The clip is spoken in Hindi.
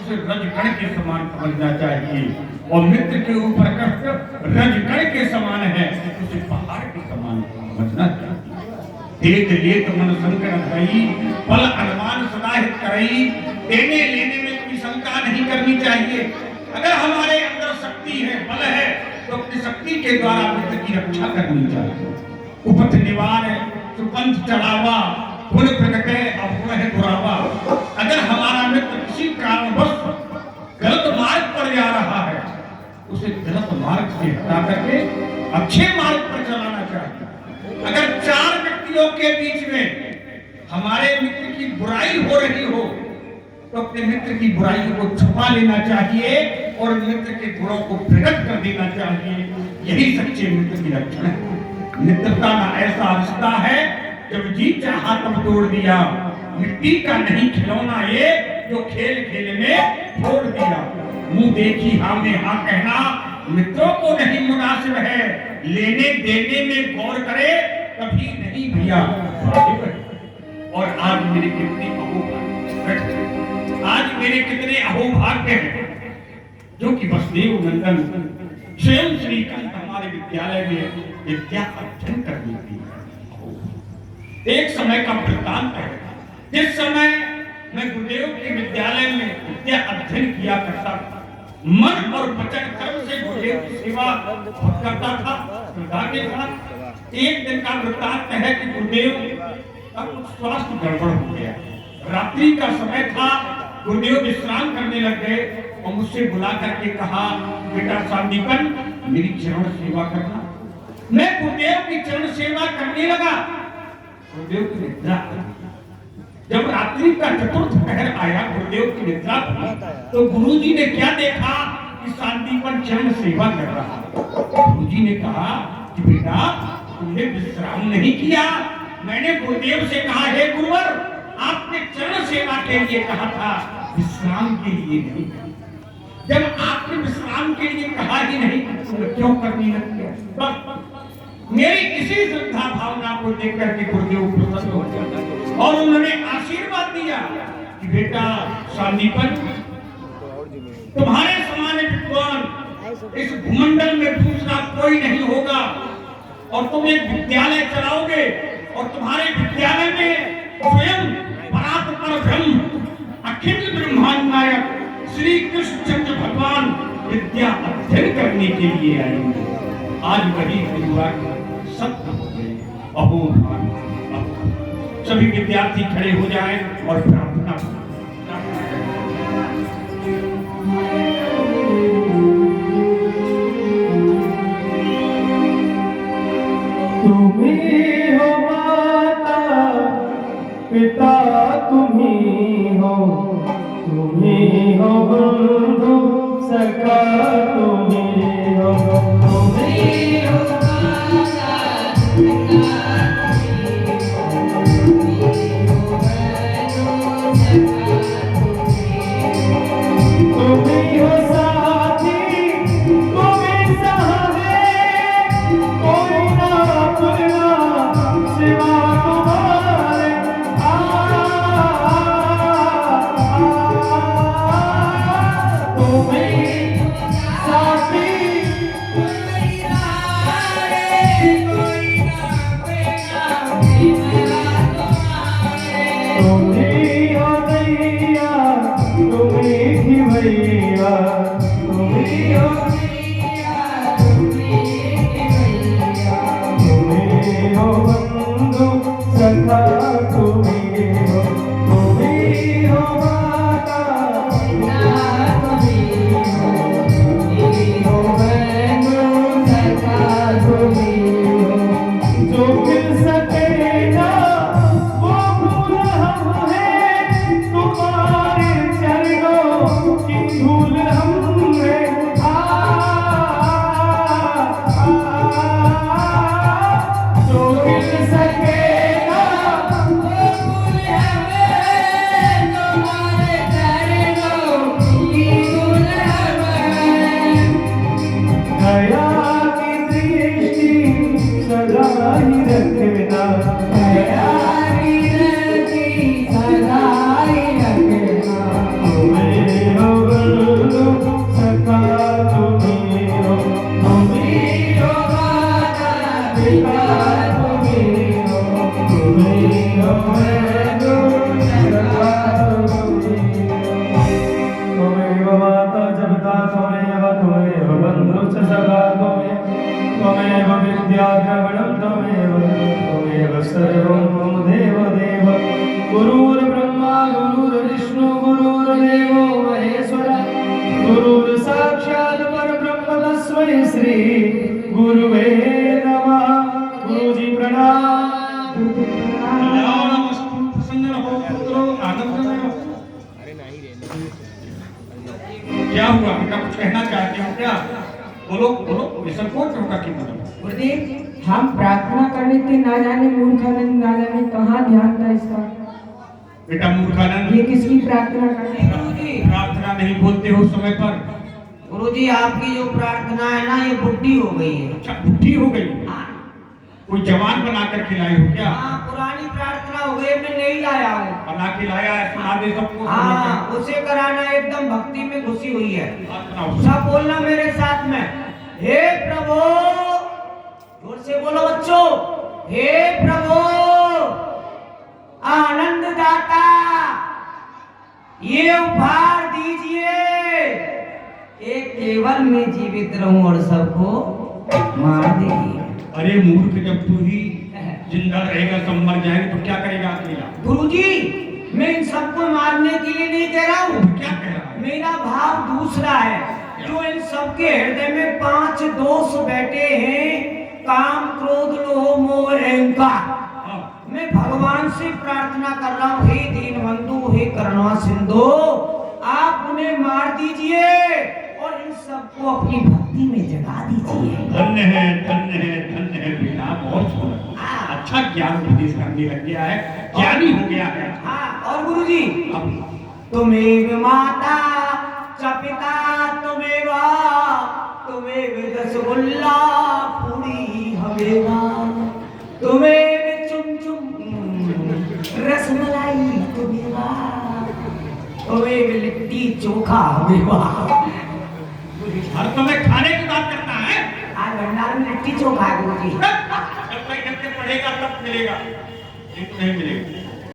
उसे रजकण के समान समझना चाहिए, और मित्र के ऊपर कष्ट रजकण के समान है, उसे पहाड़ के समान समझना चाहिए। देख लेत मन संकर भई, पल अनुमान सदाहित करई। देने लेने में कोई शंका नहीं करनी चाहिए। अगर हमारे अंदर शक्ति है, बल है, तो अपनी शक्ति के द्वारा मित्र की रक्षा करनी चाहिए। उपथ निवार है, सुपंथ चढ़ावा, गुण प्रगटे अवगुण है दुरावा। अगर हमारा मित्र किसी कारणवश गलत मार्ग पर जा रहा है, उसे गलत मार्ग से हटा करके अच्छे मार्ग पर चलाना चाहिए। अगर चार व्यक्तियों के बीच में हमारे मित्र की बुराई हो रही हो, तो अपने मित्र की बुराई को छुपा लेना चाहिए और मित्र के गुणों को प्रकट कर देना चाहिए। यही सच्चे मित्र की लक्षण है। मित्रता का ऐसा रिश्ता है, जब जी चाहा तब तोड़ दिया। मिट्टी का नहीं खिलौना ये, जो खेल खेल में फोड़ दिया। मुंह देखी हाँ में हाँ कहना मित्रों को नहीं मुनासिब है। लेने देने में गौर करे, कभी नहीं भैया। और आज मेरे कितने अहोभाग्य हैं, जो कि वसुदेव नंदन स्वयं श्रीकांत हमारे विद्यालय में विद्या अध्ययन करने के लिए। एक समय का वृत्तांत है, जिस समय मैं गुरुदेव के विद्यालय में विद्या अध्ययन किया करता था, मन और वचन कर्म से गुरुदेव की सेवा करता था श्रद्धा के साथ। एक दिन का वृत्तांत है कि गुरुदेव का कुछ स्वास्थ्य गड़बड़ हो गया। रात्रि का समय था, गुरुदेव विश्राम करने लग गए और मुझसे बुला करके कहा, बेटा सांदीपन, मेरी चरण सेवा करना। मैं गुरुदेव की चरण सेवा करने लगा। गुरुदेव की निद्रा, जब रात्रि का चतुर्थ पहर आया, गुरुदेव की निद्रा हुई, तो गुरुजी ने क्या देखा कि सांदीपन चरण सेवा कर रहा। गुरुजी ने कहा कि बेटा, तुमने विश्राम नहीं किया। मैंने गुरुदेव से कहा, हे गुरुवर, आपने चरण सेवा के लिए कहा था, विश्राम के लिए नहीं। जब आपने विश्राम के लिए कहा ही नहीं, तो क्यों करने लग गया? मेरी इसी श्रद्धा भावना को देख करके गुरुदेव प्रसन्न हो गए और उन्होंने आशीर्वाद दिया कि बेटा सांदीपन, तुम्हारे समान विद्वान इस भूमंडल में दूसरा कोई नहीं होगा, और तुम एक विद्यालय चलाओगे, और तुम्हारे विद्यालय में स्वयं परात्पर ब्रह्म अखिल ब्रह्मांड नायक श्री कृष्ण चंद्र भगवान विद्या अध्ययन करने के लिए आएंगे। आज वही गुरुवार सत्य हो गए। अहोभाग्य। सभी विद्यार्थी खड़े हो जाएं और प्रार्थना करें। तुम्ही हो माता पिता, तुम्ही हो बंधु सखा, तुम्ही हो विद्याद्रविणं त्वमेव सर्वं मम देव गुरुर्ब्रह्मा गुरुर्विष्णु गुरुर्देवो महेश्वरा गुरुर्साक्षात् परब्रह्म तस्मै श्री गुरुवे नमः। गुरुजी प्रणाम। नमस्तु, प्रसन्न रहो पुत्रो, आनंद में रहो। क्या हुआ बेटा, कुछ कहना चाहते हो क्या? बोलो बोलो, निसंकोच होकर के बोलो। गुरुदेव, हम प्रार्थना करने थे, ना जाने मूर्खानंद ना जाने कहाँ ध्यान था इसका। बेटा मूर्खानंद, ये किसकी प्रार्थना करते हैं? गुरुजी, प्रार्थना नहीं बोलते हो समय पर। गुरुजी आपकी जो प्रार्थना है ना, ये बुद्धि हो गई है। अच्छा, बुद्धि हो गई। कोई जवान बनाकर खिलाए हो क्या? हाँ, पुरानी प्रार्थना हो गई, मैं नहीं लाया हूँ। बना के लाया है, सुना दे सबको। हाँ, उसे कराना एकदम भक्ति में घुसी हुई है। सुनाओ। सब बोलना मेरे साथ में, हे प्रभु, जोर से बोलो बच्चों, हे प्रभु आनंद दाता, ये उपहार दीजिए, एक केवल मैं जीवित रहूं और सबको मार देगी। अरे मूर्ख, जब तू ही जिंदा रहेगा सब मर जाएंगे तो क्या करेगा अकेला? गुरुजी, मैं इन सबको मारने के लिए नहीं कह रहा हूँ। क्या कह रहा है? मेरा भाव दूसरा है, जो इन सबके हृदय में 5 दोष बैठे हैं, काम क्रोध लोभ मोह अहंकार। हाँ। मैं भगवान से प्रार्थना कर रहा हूँ, हे दीनबंधु, हे करुणा सिंधु, आप उन्हें मार दीजिए और इन सबको अपनी भक्ति में जगा दीजिए। धन्य है, धन्य है, धन्य है बेटा, बहुत सुंदर। अच्छा ज्ञान उपदेश करने लग गया है, ज्ञानी हो गया है। हाँ, और गुरुजी, अब तुमेव माता च पिता तुमेव, तुमेव रसगुल्ला पूरी हमेवा, तुमेव चुम चुम रसमलाई तुमेवा, तुमेव लिट्टी चोखा हमेवा। हर समय खाने की बात करता है। आज भंडार में लिट्टी चोखा है गुरुजी। जब तक पढ़ेगा तब मिलेगा, नहीं तो नहीं मिलेगा।